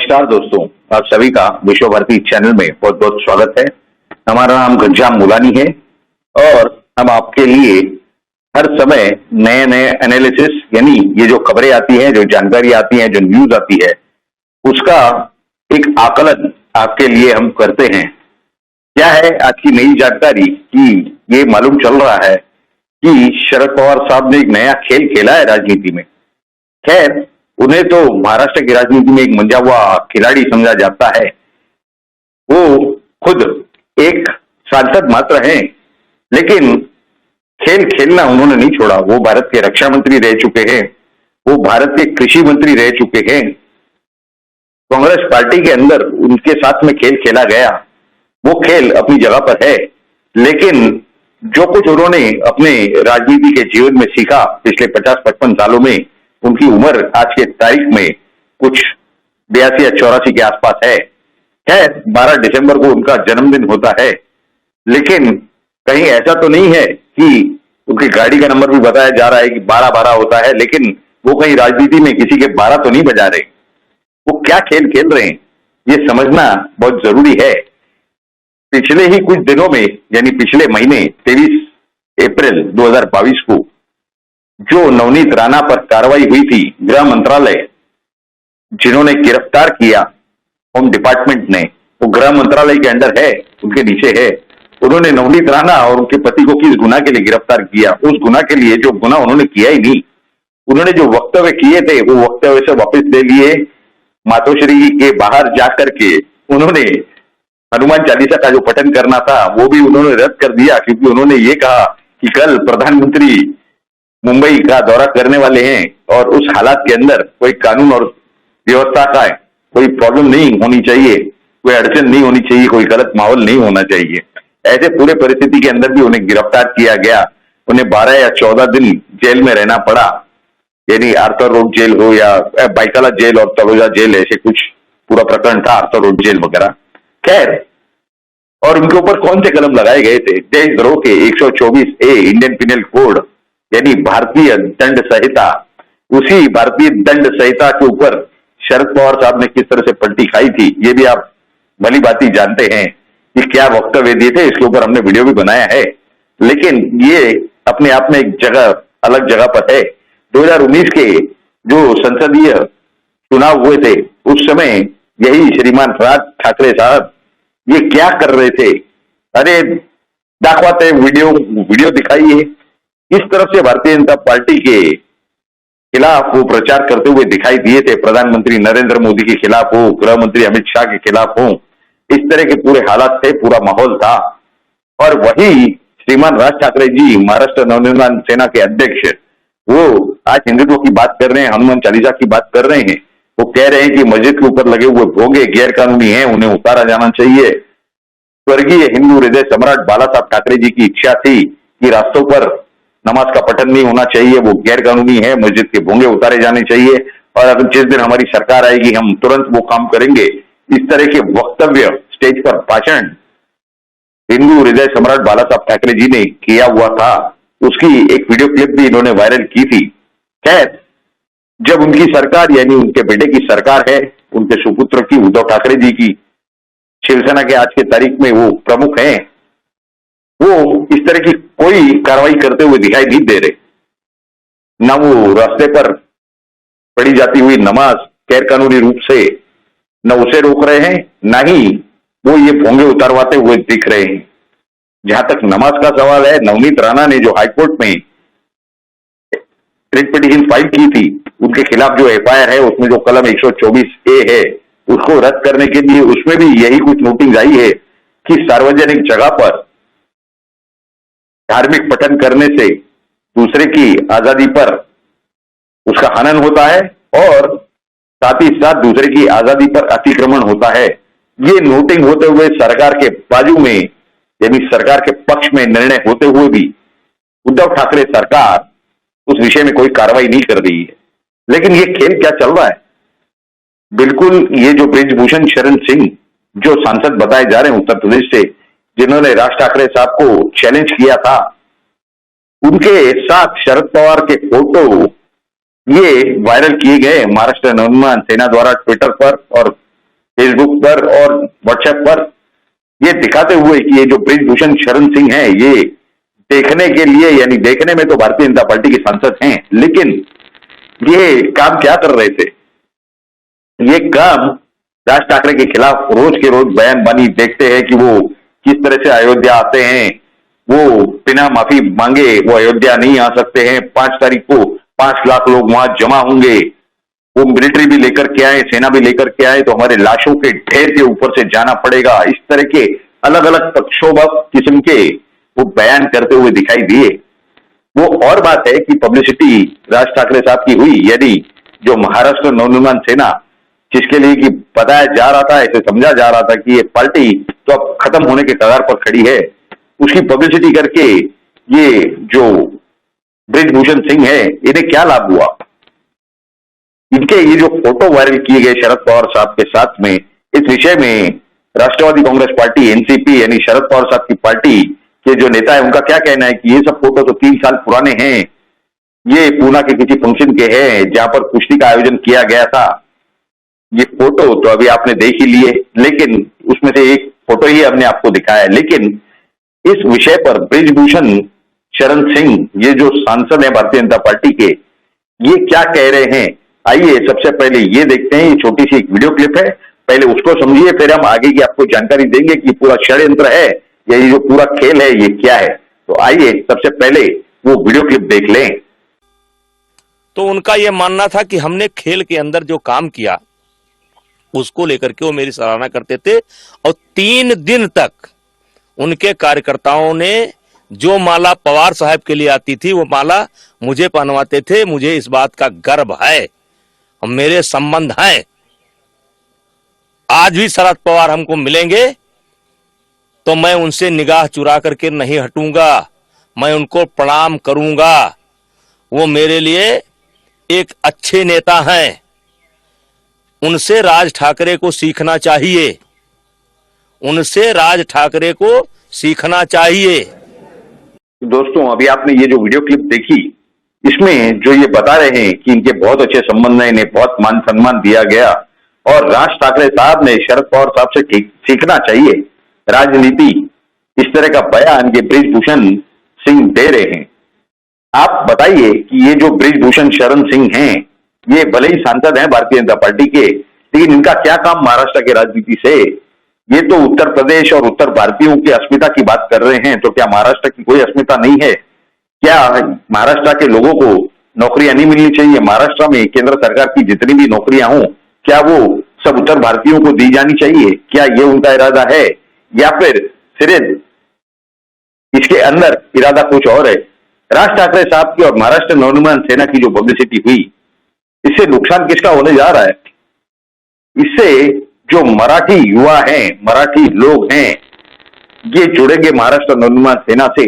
नमस्कार दोस्तों, आप सभी का विश्व भारती चैनल में बहुत बहुत स्वागत है। हमारा नाम घनश्याम मुलानी है और हम आपके लिए हर समय नए नए एनालिसिस यानी ये जो खबरें आती हैं, जो जानकारी आती है, जो न्यूज आती है, उसका एक आकलन आपके लिए हम करते हैं। क्या है आज की नई जानकारी कि ये मालूम चल रहा है कि शरद पवार साहब ने एक नया खेल खेला है राजनीति में। खैर, उन्हें तो महाराष्ट्र की राजनीति में एक मंजा हुआ खिलाड़ी समझा जाता है। वो खुद एक सांसद मात्र हैं, लेकिन खेल खेलना उन्होंने नहीं छोड़ा। वो भारत के रक्षा मंत्री रह चुके हैं, वो भारत के कृषि मंत्री रह चुके हैं। कांग्रेस पार्टी के अंदर उनके साथ में खेल खेला गया, वो खेल अपनी जगह पर है। लेकिन जो कुछ उन्होंने अपने राजनीति के जीवन में सीखा पिछले 50-55 सालों में, उनकी उम्र आज के तारीख में कुछ 82 या 84 के आसपास है। 12 दिसंबर को उनका जन्मदिन होता है, लेकिन कहीं ऐसा तो नहीं है कि उनकी गाड़ी का नंबर भी बताया जा रहा है कि 12-12 होता है, लेकिन वो कहीं राजनीति में किसी के 12 तो नहीं बजा रहे। वो क्या खेल खेल रहे हैं, ये समझना बहुत जरूरी है। पिछले ही कुछ दिनों में, यानी पिछले महीने 23 अप्रैल 2022 को जो नवनीत राणा पर कार्रवाई हुई थी, गृह मंत्रालय जिन्होंने गिरफ्तार किया, होम डिपार्टमेंट ने, वो गृह मंत्रालय के अंडर है, उनके नीचे है। उन्होंने नवनीत राणा और उनके पति को किस गुनाह के लिए गिरफ्तार किया? उस गुनाह के लिए जो गुनाह उन्होंने किया ही नहीं। उन्होंने जो वक्तव्य किए थे वो वक्तव्य से वापस ले लिए। मातोश्री के बाहर जाकर के उन्होंने हनुमान चालीसा का जो पठन करना था वो भी उन्होंने रद्द कर दिया, क्योंकि उन्होंने ये कहा कि कल प्रधानमंत्री मुंबई का दौरा करने वाले हैं और उस हालात के अंदर कोई कानून और व्यवस्था का कोई प्रॉब्लम नहीं होनी चाहिए, कोई अड़चन नहीं होनी चाहिए, कोई गलत माहौल नहीं होना चाहिए। ऐसे पूरे परिस्थिति के अंदर भी उन्हें गिरफ्तार किया गया। उन्हें 12 या 14 दिन जेल में रहना पड़ा, यानी आर्थर रोड जेल हो या बाइकाला जेल और तलोजा जेल, ऐसे कुछ पूरा प्रकरण था, आर्थर रोड जेल वगैरह। खैर, और उनके ऊपर कौन से कलम लगाए गए थे? देशद्रोह के 124A इंडियन पिनल कोड, यानी भारतीय दंड संहिता। उसी भारतीय दंड संहिता के ऊपर शरद पवार साहब ने किस तरह से पलटी खाई थी, ये भी आप भली भांति जानते हैं कि क्या वक्तव्य दिए थे। इसके ऊपर हमने वीडियो भी बनाया है, लेकिन ये अपने आप में एक जगह, अलग जगह पर है। 2019 के जो संसदीय चुनाव हुए थे, उस समय यही श्रीमान राज ठाकरे साहब ये क्या कर रहे थे? अरे दाखवाते वीडियो दिखाइए। इस तरफ से भारतीय जनता पार्टी के खिलाफ वो प्रचार करते हुए दिखाई दिए थे, प्रधानमंत्री नरेंद्र मोदी के खिलाफ हो, गृह मंत्री अमित शाह के खिलाफ हो। इस तरह के पूरे हालात थे, पूरा माहौल था। और वही श्रीमान राज ठाकरे जी, महाराष्ट्र नवनिर्माण सेना के अध्यक्ष, वो आज हिंदुत्व की बात कर रहे हैं, हनुमान चालीसा की बात कर रहे हैं। वो कह रहे हैं कि मस्जिद के ऊपर लगे हुए भोगे गैर कानूनी हैं, उन्हें उतारा जाना चाहिए। स्वर्गीय हिंदू हृदय सम्राट बाला साहब ठाकरे जी की इच्छा थी कि रास्तों पर नमाज का पठन नहीं होना चाहिए, वो गैर कानूनी है, मस्जिद के भोंगे उतारे जाने चाहिए, और अगर जिस दिन हमारी सरकार आएगी हम तुरंत वो काम करेंगे। इस तरह के वक्तव्य, स्टेज पर भाषण हिंदू हृदय सम्राट बाला साहब ठाकरे जी ने किया हुआ था। उसकी एक वीडियो क्लिप भी इन्होंने वायरल की थी। खैर, जब उनकी सरकार, यानी उनके बेटे की सरकार है, उनके सुपुत्र की, उद्धव ठाकरे जी की, शिवसेना के आज के तारीख में वो प्रमुख हैं, वो इस तरह की कोई कार्रवाई करते हुए दिखाई नहीं दे रहे। ना वो रास्ते पर पढ़ी जाती हुई नमाज गैर कानूनी रूप से न उसे रोक रहे हैं, ना ही वो ये भोंगे उतारवाते हुए दिख रहे हैं। जहां तक नमाज का सवाल है, नवनीत राणा ने जो हाईकोर्ट में रिट पिटीशन फाइल की थी, उनके खिलाफ जो FIR है, उसमें जो कलम 124A है, उसको रद्द करने के लिए उसमें भी यही कुछ नोटिस आई है कि सार्वजनिक जगह पर धार्मिक पठन करने से दूसरे की आजादी पर उसका हनन होता है और साथ ही साथ दूसरे की आजादी पर अतिक्रमण होता है। ये नोटिंग होते हुए सरकार के बाजू में, यानी सरकार के पक्ष में निर्णय होते हुए भी उद्धव ठाकरे सरकार उस विषय में कोई कार्रवाई नहीं कर रही है। लेकिन ये खेल क्या चल रहा है? बिल्कुल ये जो ब्रिजभूषण शरण सिंह जो सांसद बताए जा रहे हैं उत्तर प्रदेश से, जिन्होंने राज ठाकरे साहब को चैलेंज किया था, उनके साथ शरद पवार के फोटो ये वायरल किए गए महाराष्ट्र नवनिर्माण सेना द्वारा ट्विटर पर और फेसबुक पर और व्हाट्सएप पर, ये दिखाते हुए कि ये जो बृजभूषण शरण सिंह है, ये देखने के लिए, यानी देखने में तो भारतीय जनता पार्टी के सांसद हैं, लेकिन ये काम क्या कर रहे थे? ये काम राज ठाकरे के खिलाफ रोज के रोज बयानबानी देखते हैं कि वो किस तरह से अयोध्या आते हैं, वो बिना माफी मांगे वो अयोध्या नहीं आ सकते हैं। 5 तारीख को 5 लाख लोग वहां जमा होंगे, वो मिलिट्री भी लेकर के आए, सेना भी लेकर के आए, तो हमारे लाशों के ढेर के ऊपर से जाना पड़ेगा। इस तरह के अलग अलग प्रक्षोभक किस्म के वो बयान करते हुए दिखाई दिए। वो और बात है कि पब्लिसिटी राज ठाकरे साहब की हुई, यदि जो महाराष्ट्र नवनिर्माण सेना, जिसके लिए कि बताया जा रहा था, ऐसे समझा जा रहा था कि ये पार्टी तो अब खत्म होने के कगार पर खड़ी है, उसकी पब्लिसिटी करके ये जो बृजभूषण सिंह है, इन्हें क्या लाभ हुआ? इनके ये जो फोटो वायरल किए गए शरद पवार साहब के साथ में, इस विषय में राष्ट्रवादी कांग्रेस पार्टी एनसीपी यानी शरद पवार साहब की पार्टी के जो नेता है, उनका क्या कहना है कि ये सब फोटो तो 3 साल पुराने हैं, ये पूना के किसी फंक्शन के हैं जहां पर कुश्ती का आयोजन किया गया था। ये फोटो तो अभी आपने देख ही लिए, लेकिन उसमें से एक फोटो ही हमने आपको दिखाया है। लेकिन इस विषय पर बृजभूषण शरण सिंह, ये जो सांसद है भारतीय जनता पार्टी के, ये क्या कह रहे हैं? आइए सबसे पहले ये देखते हैं। ये छोटी सी एक वीडियो क्लिप है, पहले उसको समझिए, फिर हम आगे की आपको जानकारी देंगे कि पूरा षड्यंत्र है या ये जो पूरा खेल है ये क्या है। तो आइए सबसे पहले वो वीडियो क्लिप देख लें। तो उनका यह मानना था कि हमने खेल के अंदर जो काम किया उसको लेकर के वो मेरी सराहना करते थे, और 3 दिन तक उनके कार्यकर्ताओं ने जो माला पवार साहब के लिए आती थी वो माला मुझे पहनवाते थे। मुझे इस बात का गर्व है और मेरे संबंध हैं। आज भी शरद पवार हमको मिलेंगे तो मैं उनसे निगाह चुरा करके नहीं हटूंगा, मैं उनको प्रणाम करूंगा। वो मेरे लिए एक अच्छे नेता हैं, उनसे राज ठाकरे को सीखना चाहिए, उनसे राज ठाकरे को सीखना चाहिए। दोस्तों, अभी आपने ये जो वीडियो क्लिप देखी, इसमें जो ये बता रहे हैं कि इनके बहुत अच्छे संबंध है, इन्हें बहुत मान सम्मान दिया गया और राज ठाकरे साहब ने शरद पवार साहब से सीखना चाहिए राजनीति, इस तरह का बयान ये बृजभूषण सिंह दे रहे हैं। आप बताइए कि ये जो बृजभूषण शरण सिंह हैं, ये भले ही सांसद हैं भारतीय जनता पार्टी के, लेकिन इनका क्या काम महाराष्ट्र की राजनीति से? ये तो उत्तर प्रदेश और उत्तर भारतीयों की अस्मिता की बात कर रहे हैं, तो क्या महाराष्ट्र की कोई अस्मिता नहीं है? क्या महाराष्ट्र के लोगों को नौकरियां नहीं मिलनी चाहिए? महाराष्ट्र में केंद्र सरकार की जितनी भी नौकरियां हों, क्या वो सब उत्तर भारतीयों को दी जानी चाहिए? क्या ये उनका इरादा है, या फिर सिर्फ इसके अंदर इरादा कुछ और है? राज ठाकरे साहब की और महाराष्ट्र नवनिर्माण सेना की जो पब्लिसिटी हुई, इससे नुकसान किसका होने जा रहा है? इससे जो मराठी युवा हैं, मराठी लोग हैं, ये जुड़ेंगे महाराष्ट्र नवनिर्माण सेना से,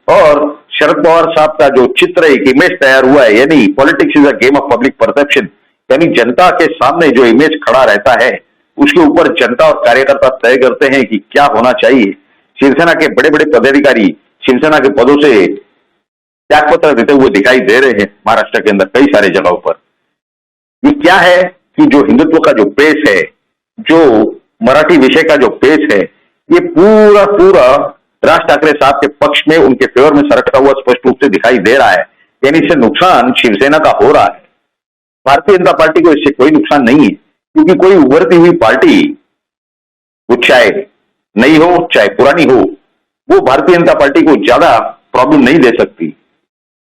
और शरद पवार साहब का जो चित्र, एक इमेज तैयार हुआ है, यानी politics is a game of public perception, यानी जनता के सामने जो इमेज खड़ा रहता है उसके ऊपर जनता और कार्यकर्ता तय करते हैं कि क्या होना चाहिए। शिवसेना के बड़े बड़े पदाधिकारी शिवसेना के पदों से त्यागपत्र देते हुए दिखाई दे रहे हैं महाराष्ट्र के अंदर कई सारे जगहों पर। ये क्या है कि जो हिंदुत्व का जो पेश है, जो मराठी विषय का जो पेश है, ये पूरा पूरा राज ठाकरे साहब के पक्ष में, उनके फेवर में सरकता हुआ स्पष्ट रूप से दिखाई दे रहा है। यानी इससे नुकसान शिवसेना का हो रहा है। भारतीय जनता पार्टी को इससे कोई नुकसान नहीं है, क्योंकि कोई उभरती हुई पार्टी, वो चाहे नई हो चाहे पुरानी हो, वो भारतीय जनता पार्टी को ज्यादा प्रॉब्लम नहीं दे सकती।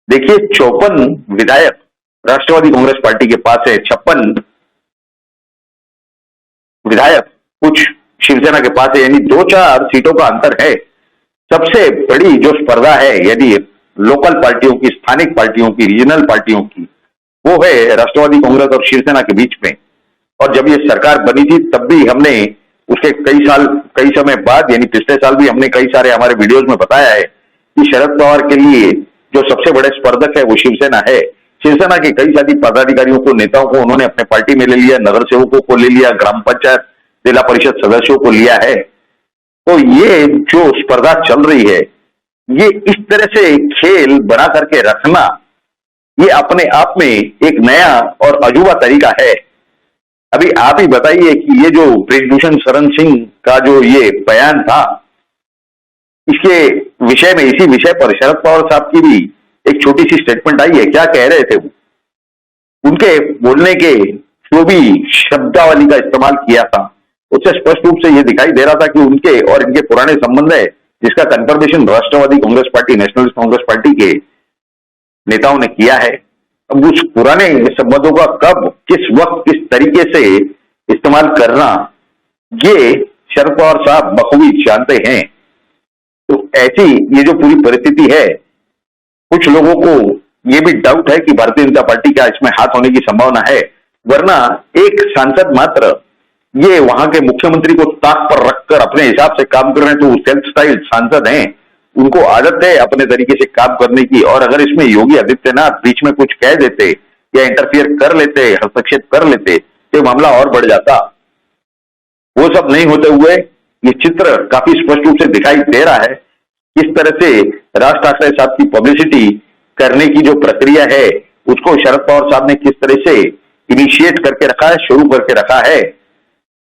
देखिए, 54 विधायक राष्ट्रवादी कांग्रेस पार्टी के पास है, 56 विधायक कुछ शिवसेना के पास है, यानी 2-4 सीटों का अंतर है। सबसे बड़ी जो स्पर्धा है यदि लोकल पार्टियों की, स्थानिक पार्टियों की, रीजनल पार्टियों की, वो है राष्ट्रवादी कांग्रेस और शिवसेना के बीच में। और जब ये सरकार बनी थी तब भी हमने उसके कई समय बाद, यानी पिछले साल भी हमने कई सारे हमारे वीडियोज में बताया है कि शरद पवार के लिए जो सबसे बड़े स्पर्धक है वो शिवसेना है। शिवसेना के कई सारी पदाधिकारियों को, नेताओं को उन्होंने अपने पार्टी में ले लिया, नगर सेवकों को ले लिया, ग्राम पंचायत, जिला परिषद सदस्यों को लिया है। तो ये जो स्पर्धा चल रही है, ये इस तरह से खेल बना करके रखना, ये अपने आप में एक नया और अजूबा तरीका है। अभी आप ही बताइए कि ये जो ब्रिजभूषण शरण सिंह का जो ये बयान था, इसके विषय में, इसी विषय पर शरद पवार साहब की भी एक छोटी सी स्टेटमेंट आई है। क्या कह रहे थे वो? उनके बोलने के जो भी शब्दावली का इस्तेमाल किया था, उससे स्पष्ट रूप से ये दिखाई दे रहा था कि उनके और इनके पुराने संबंध है, जिसका confirmation Rashtravadi Congress Party, Nationalist Congress Party के नेताओं ने किया है। अब उस पुराने संबंधों का कब, किस वक्त, किस तरीके से इस्तेमाल करना, ये शरद पवार साहब बखूबी जानते हैं। तो ऐसी ये जो पूरी परिस्थिति है, कुछ लोगों को ये भी डाउट है कि भारतीय जनता पार्टी का इसमें हाथ होने की संभावना है, वरना एक सांसद मात्र ये वहां के मुख्यमंत्री को ताक पर रखकर अपने हिसाब से काम कर रहे हैं। तो सेल्फ स्टाइल सांसद हैं, उनको आदत है अपने तरीके से काम करने की। और अगर इसमें योगी आदित्यनाथ बीच में कुछ कह देते या इंटरफियर कर लेते, हस्तक्षेप कर लेते, तो मामला और बढ़ जाता। वो सब नहीं होते हुए ये चित्र काफी स्पष्ट रूप से दिखाई दे रहा है। किस तरह से राज ठाकरे साहब की पब्लिसिटी करने की जो प्रक्रिया है, उसको शरद पवार साहब ने किस तरह से इनिशिएट करके रखा है, शुरू करके रखा है।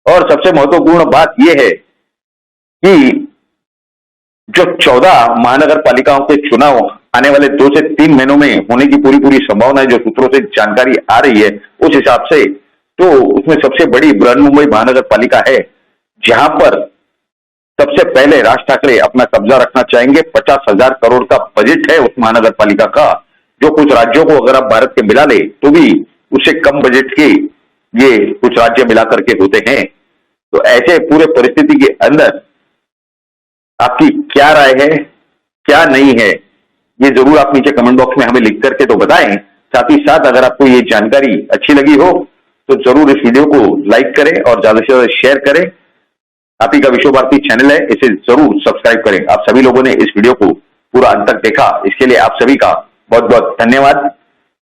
और सबसे महत्वपूर्ण बात यह है कि जो 14 महानगर पालिकाओं के चुनाव आने वाले 2 से 3 महीनों में होने की पूरी संभावना है, जो सूत्रों से जानकारी आ रही है उस हिसाब से, तो उसमें सबसे बड़ी बृहन्मुंबई महानगर पालिका है, जहां पर सबसे पहले राज ठाकरे अपना कब्जा रखना चाहेंगे। 50,000 करोड़ का बजट है उस महानगर पालिका का, जो कुछ राज्यों को अगर आप भारत के मिला ले तो भी उससे कम बजट के ये कुछ राज्य मिला करके होते हैं। तो ऐसे पूरे परिस्थिति के अंदर आपकी क्या राय है, क्या नहीं है, ये जरूर आप नीचे कमेंट बॉक्स में हमें लिख करके तो बताएं। साथ ही साथ अगर आपको ये जानकारी अच्छी लगी हो तो जरूर इस वीडियो को लाइक करें और ज्यादा से ज्यादा शेयर करें। आप ही का विश्व भारती चैनल है, इसे जरूर सब्सक्राइब करें। आप सभी लोगों ने इस वीडियो को पूरा अंत तक देखा, इसके लिए आप सभी का बहुत बहुत धन्यवाद।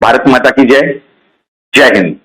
भारत माता की जय, जय हिंद।